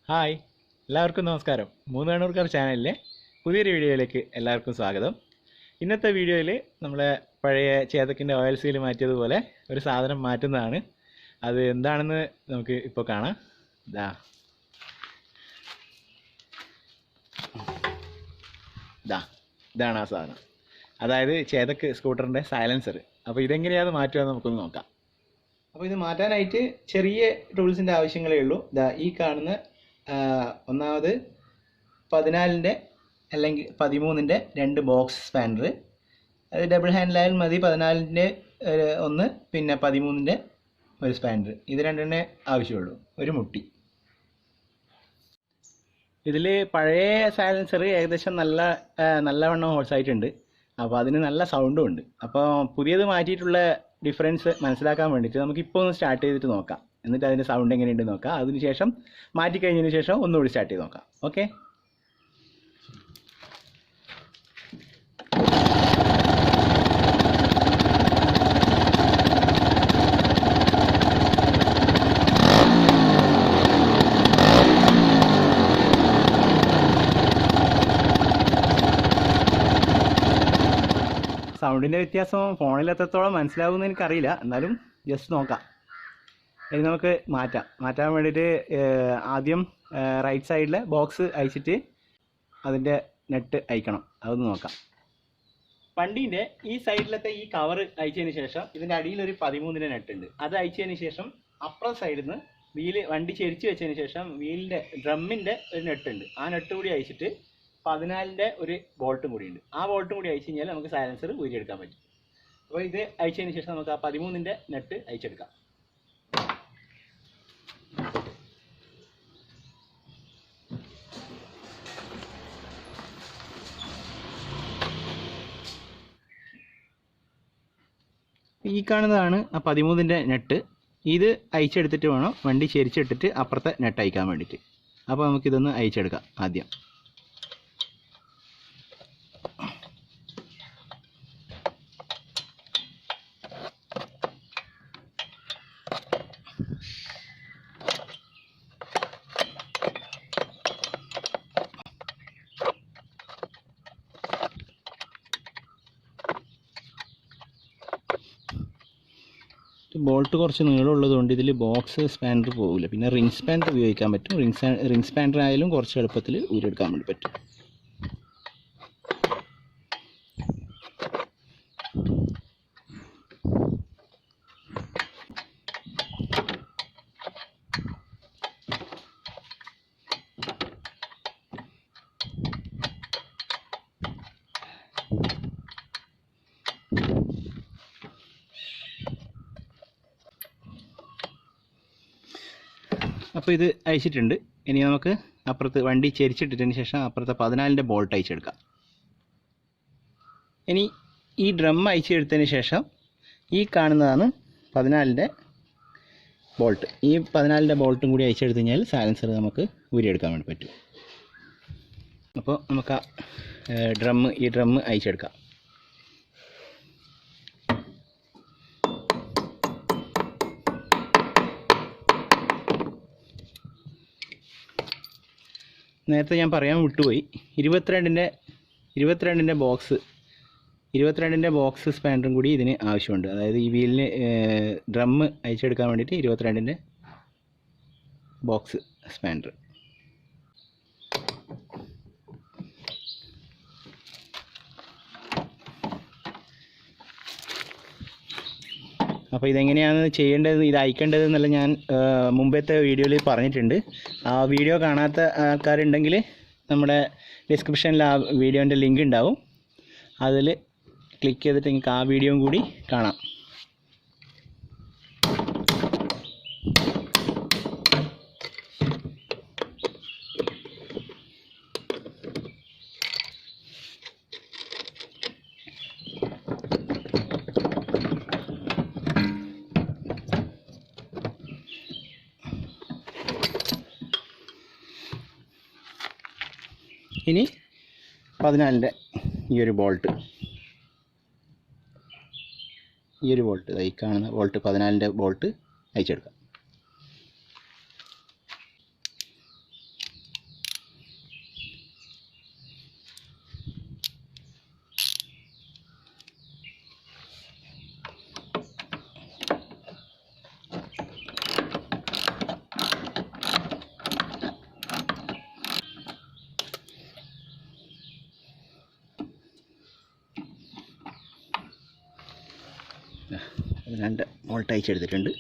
Hi, എല്ലാവർക്കും നമസ്കാരം. കണ്ണൂർക്കാർ ചാനലിലെ പുതിയൊരു വീഡിയോയിലേക്ക് എല്ലാവർക്കും സ്വാഗതം. ഇന്നത്തെ വീഡിയോയിൽ നമ്മളെ പഴയ ചേതക്കിൻ്റെ ഓയിൽ സീൽ മാറ്റിയതുപോലെ ഒരു സാധനം മാറ്റുന്നതാണ്. അത് എന്താണെന്ന് നമുക്ക് ഇപ്പോൾ കാണാം. ഇതാണ് ആ സാധനം. അതായത് ചേതക്ക് സ്കൂട്ടറിൻ്റെ സൈലൻസർ. അപ്പോൾ ഇതെങ്ങനെയാണ് മാറ്റുക നമുക്കൊന്ന് നോക്കാം. അപ്പോൾ ഇത് മാറ്റാനായിട്ട് ചെറിയ ടൂൾസിൻ്റെ ആവശ്യങ്ങളേ ഉള്ളൂ. ഈ കാണുന്ന ഒന്നാമത് 14-ൻ്റെ അല്ലെങ്കിൽ 13-ൻ്റെ 2 ബോക്സ് സ്പാനർ. അത് ഡബിൾ ഹാൻഡിലായാലും മതി. 14-ൻ്റെ ഒന്ന്, പിന്നെ 13-ൻ്റെ ഒരു സ്പാനർ. ഇത് രണ്ടെണ്ണേ ആവശ്യമുള്ളൂ. ഒരു മുട്ടി. ഇതിൽ പഴയ സൈലൻസർ ഏകദേശം നല്ലവണ്ണം ഹോൾസായിട്ടുണ്ട്. അപ്പോൾ അതിന് നല്ല സൗണ്ടും ഉണ്ട്. അപ്പോൾ പുതിയത് മാറ്റിയിട്ടുള്ള ഡിഫറൻസ് മനസ്സിലാക്കാൻ വേണ്ടിയിട്ട് നമുക്കിപ്പോൾ ഒന്ന് സ്റ്റാർട്ട് ചെയ്തിട്ട് നോക്കാം. എന്നിട്ട് അതിൻ്റെ സൗണ്ട് എങ്ങനെയുണ്ട് നോക്കാം. അതിനുശേഷം മാറ്റിക്കഴിഞ്ഞതിന് ശേഷം ഒന്നുകൂടി സ്റ്റാർട്ട് ചെയ്ത് നോക്കാം. ഓക്കെ. സൗണ്ടിൻ്റെ വ്യത്യാസം ഫോണിൽ എത്രത്തോളം മനസ്സിലാവുമെന്ന് എനിക്കറിയില്ല. എന്നാലും ജസ്റ്റ് നോക്കാം. ഇനി നമുക്ക് മാറ്റാൻ വേണ്ടിയിട്ട് ആദ്യം റൈറ്റ് സൈഡിലെ ബോക്സ് അയച്ചിട്ട് അതിൻ്റെ നെറ്റ് അയക്കണം. അതൊന്ന് നോക്കാം. വണ്ടീൻ്റെ ഈ സൈഡിലത്തെ ഈ കവർ അയച്ചതിന് ശേഷം ഇതിൻ്റെ അടിയിലൊരു 13-ൻ്റെ നെറ്റ് ഉണ്ട്. അത് അയച്ചതിന് ശേഷം അപ്പുറം സൈഡിൽ നിന്ന് വണ്ടി ചെരിച്ച് വെച്ചതിന് ശേഷം വീലിൻ്റെ ഡ്രമ്മിൻ്റെ ഒരു നെറ്റ് ഉണ്ട്. ആ നെറ്റ് കൂടി അയച്ചിട്ട് 14-ൻ്റെ ഒരു ബോൾട്ടും കൂടി ഉണ്ട്. ആ ബോൾട്ടും കൂടി അയച്ചു കഴിഞ്ഞാൽ നമുക്ക് സൈലൻസർ ഊരിയെടുക്കാൻ പറ്റും. അപ്പോൾ ഇത് അയച്ചതിന് ശേഷം നമുക്ക് ആ 13-ൻ്റെ നെറ്റ് അയച്ചെടുക്കാം. ഈ കാണുന്നതാണ് ആ 13-ൻ്റെ നെറ്റ്. ഇത് അയച്ചെടുത്തിട്ട് വേണം വണ്ടി ചെരിച്ചെടുത്തിട്ട് അപ്പുറത്തെ നെറ്റ് അയക്കാൻ വേണ്ടിയിട്ട്. അപ്പോൾ നമുക്കിതൊന്ന് അയച്ചെടുക്കാം ആദ്യം. ബോൾട്ട് കുറച്ച് നീളമുള്ളതുകൊണ്ട് ഇതിൽ ബോക്സ് സ്പാനർ പോകില്ല. പിന്നെ റിംഗ് സ്പാനർ ഉപയോഗിക്കാൻ പറ്റും. റിംഗ് സ്പാനർ ആയാലും കുറച്ച് എളുപ്പത്തിൽ ഊരിയെടുക്കാൻ വേണ്ടി പറ്റും. അപ്പോൾ ഇത് അയച്ചിട്ടുണ്ട്. ഇനി നമുക്ക് അപ്പുറത്ത് വണ്ടി ചെരിച്ചിട്ടതിന് ശേഷം അപ്പുറത്തെ 14-ൻ്റെ ബോൾട്ട് അയച്ചെടുക്കാം. ഇനി ഈ ഡ്രം അയച്ചെടുത്തതിന് ശേഷം ഈ കാണുന്നതാണ് 14-ൻ്റെ ബോൾട്ട്. ഈ 14-ൻ്റെ ബോൾട്ടും കൂടി അയച്ചെടുത്ത് കഴിഞ്ഞാൽ സൈലൻസർ നമുക്ക് ഊരിയെടുക്കാൻ വേണ്ടി പറ്റും. അപ്പോൾ നമുക്ക് ഈ ഡ്രം അയച്ചെടുക്കാം. നേരത്തെ ഞാൻ പറയാൻ വിട്ടുപോയി. 22-ൻ്റെ ബോക്സ് സ്പാനറും കൂടി ഇതിന് ആവശ്യമുണ്ട്. അതായത് ഈ വീലിന് ഡ്രം അയച്ചെടുക്കാൻ വേണ്ടിയിട്ട് 22-ൻ്റെ ബോക്സ് സ്പാനർ. അപ്പോൾ ഇതെങ്ങനെയാണ് ചെയ്യേണ്ടത്, ഇത് അയക്കേണ്ടതെന്നല്ല ഞാൻ മുമ്പത്തെ വീഡിയോയിൽ പറഞ്ഞിട്ടുണ്ട്. ആ വീഡിയോ കാണാത്ത ആൾക്കാരുണ്ടെങ്കിൽ നമ്മുടെ ഡിസ്ക്രിപ്ഷനിൽ ആ വീഡിയോൻ്റെ ലിങ്ക് ഉണ്ടാവും. അതിൽ ക്ലിക്ക് ചെയ്തിട്ട് നിങ്ങൾക്ക് ആ വീഡിയോയും കൂടി കാണാം. ഇനി 14-ൻ്റെ ഈ ഒരു ബോൾട്ട് ഈ കാണുന്ന ബോൾട്ട് 14-ൻ്റെ ബോൾട്ട് അയച്ചെടുക്കാം. 2 വോൾട്ട് അയച്ചെടുത്തിട്ടുണ്ട്.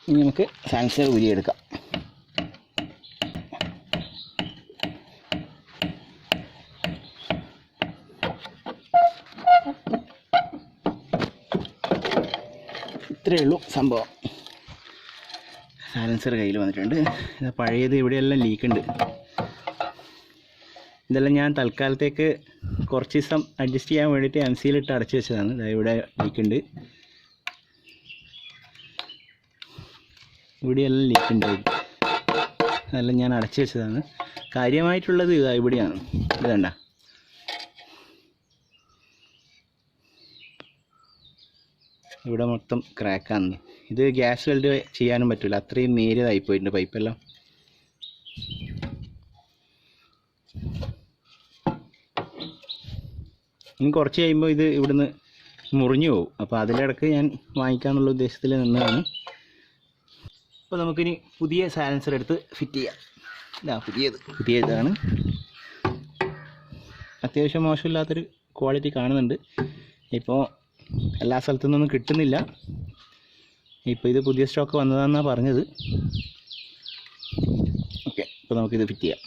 ഇനി നമുക്ക് സൈലൻസർ ഊരിയെടുക്കാം. ഇത്രയേ ഉള്ളൂ സംഭവം. സൈലൻസർ കയ്യിൽ വന്നിട്ടുണ്ട്. പഴയത് ഇവിടെയെല്ലാം ലീക്കുണ്ട്. ഇതെല്ലാം ഞാൻ തൽക്കാലത്തേക്ക് കുറച്ച് ദിവസം അഡ്ജസ്റ്റ് ചെയ്യാൻ വേണ്ടിയിട്ട് MC-യിലിട്ട് അടച്ചു വെച്ചതാണ്. ഇവിടെ ലീക്കുണ്ട്, ഇവിടെയെല്ലാം ലീക്കുണ്ട്. അതെല്ലാം ഞാൻ അടച്ചു വെച്ചതാണ്. കാര്യമായിട്ടുള്ളത് ഇവിടെയാണ്. ഇത് കണ്ട, ഇവിടെ മൊത്തം ക്രാക്കാണ്. ഇത് ഗ്യാസ് വെൽഡ് ചെയ്യാനും പറ്റില്ല, അത്രയും നേരിയതായി പോയിട്ടുണ്ട് പൈപ്പെല്ലാം. ഇനി കുറച്ച് കഴിയുമ്പോൾ ഇത് ഇവിടുന്ന് മുറിഞ്ഞു പോകും. അപ്പോൾ അതിലിടക്ക് ഞാൻ വാങ്ങിക്കാമെന്നുള്ള ഉദ്ദേശത്തിൽ നിന്നതാണ്. അപ്പോൾ നമുക്കിനി പുതിയ സൈലൻസർ എടുത്ത് ഫിറ്റ് ചെയ്യാം. ഇതാ പുതിയ ഇതാണ്. അത്യാവശ്യം മോശമില്ലാത്തൊരു ക്വാളിറ്റി കാണുന്നുണ്ട്. ഇപ്പോൾ എല്ലാ സ്ഥലത്തു നിന്നൊന്നും കിട്ടുന്നില്ല. ഇപ്പോൾ ഇത് പുതിയ സ്റ്റോക്ക് വന്നതാണെന്നാണ് പറഞ്ഞത്. ഓക്കെ, ഇപ്പോൾ നമുക്കിത് ഫിറ്റ് ചെയ്യാം.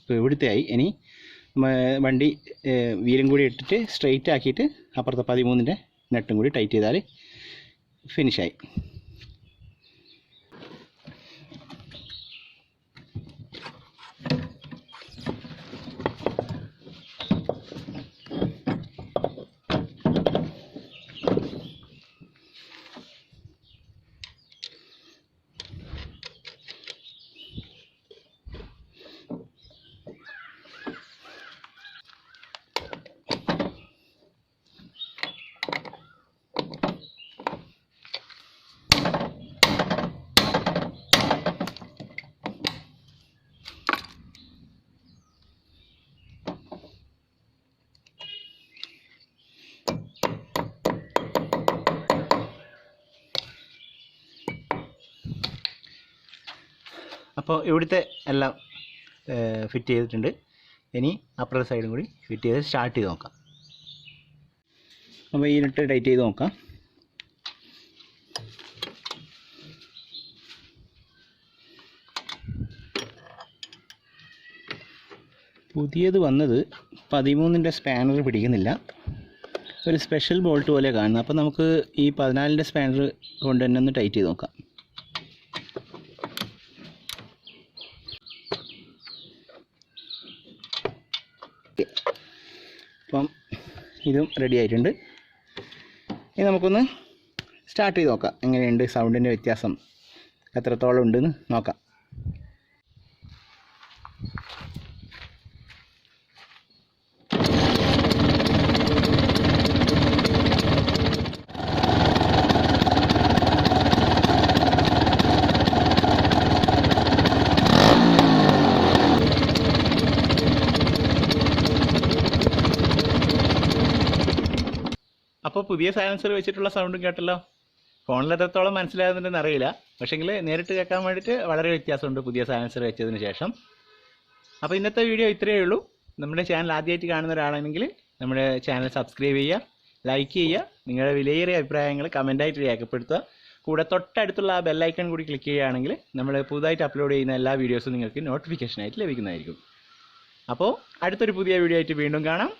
ഇപ്പോൾ ഇവിടുത്തെ ആയി. ഇനി വണ്ടി വീലും കൂടി ഇട്ടിട്ട് സ്ട്രെയിറ്റ് ആക്കിയിട്ട് അപ്പുറത്തെ 13-ൻ്റെ നെട്ടും കൂടി ടൈറ്റ് ചെയ്താൽ ഫിനിഷായി. അപ്പോൾ ഇവിടുത്തെ എല്ലാം ഫിറ്റ് ചെയ്തിട്ടുണ്ട്. ഇനി അപ്പുറത്തെ സൈഡും കൂടി ഫിറ്റ് ചെയ്ത് സ്റ്റാർട്ട് ചെയ്ത് നോക്കാം. അപ്പോൾ ഈ നെട്ട് ടൈറ്റ് ചെയ്ത് നോക്കാം. പുതിയത് വന്നത് 13-ൻ്റെ സ്പാനർ പിടിക്കുന്നില്ല, ഒരു സ്പെഷ്യൽ ബോൾട്ട് പോലെ കാണുന്നത്. അപ്പോൾ നമുക്ക് ഈ 14-ൻ്റെ സ്പാനർ കൊണ്ട് തന്നെ ഒന്ന് ടൈറ്റ് ചെയ്ത് നോക്കാം. അപ്പം ഇതും റെഡി ആയിട്ടുണ്ട്. ഇനി നമുക്കൊന്ന് സ്റ്റാർട്ട് ചെയ്ത് നോക്കാം, എങ്ങനെയുണ്ട് സൗണ്ടിൻ്റെ വ്യത്യാസം എത്രത്തോളം ഉണ്ടെന്ന് നോക്കാം. അപ്പോൾ പുതിയ സൈലൻസർ വെച്ചിട്ടുള്ള സൗണ്ടും കേട്ടല്ലോ. ഫോണിൽ എത്രത്തോളം മനസ്സിലാകുന്നുണ്ടെന്ന് അറിയില്ല, പക്ഷേങ്കിൽ നേരിട്ട് കേൾക്കാൻ വേണ്ടിയിട്ട് വളരെ വ്യത്യാസമുണ്ട് പുതിയ സൈലൻസർ വെച്ചതിന് ശേഷം. അപ്പോൾ ഇന്നത്തെ വീഡിയോ ഇത്രയേ ഉള്ളൂ. നമ്മുടെ ചാനൽ ആദ്യമായിട്ട് കാണുന്ന ഒരാളാണെങ്കിൽ നമ്മുടെ ചാനൽ സബ്സ്ക്രൈബ് ചെയ്യുക, ലൈക്ക് ചെയ്യുക, നിങ്ങളുടെ വിലയേറിയ അഭിപ്രായങ്ങൾ കമൻറ്റായിട്ട് രേഖപ്പെടുത്തുക. കൂടെ തൊട്ടടുത്തുള്ള ആ ബെല്ലൈക്കൺ കൂടി ക്ലിക്ക് ചെയ്യുകയാണെങ്കിൽ നമ്മൾ പുതുതായിട്ട് അപ്ലോഡ് ചെയ്യുന്ന എല്ലാ വീഡിയോസും നിങ്ങൾക്ക് നോട്ടിഫിക്കേഷനായിട്ട് ലഭിക്കുന്നതായിരിക്കും. അപ്പോൾ അടുത്തൊരു പുതിയ വീഡിയോ ആയിട്ട് വീണ്ടും കാണാം.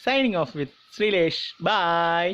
Signing off with Sreelesh. By.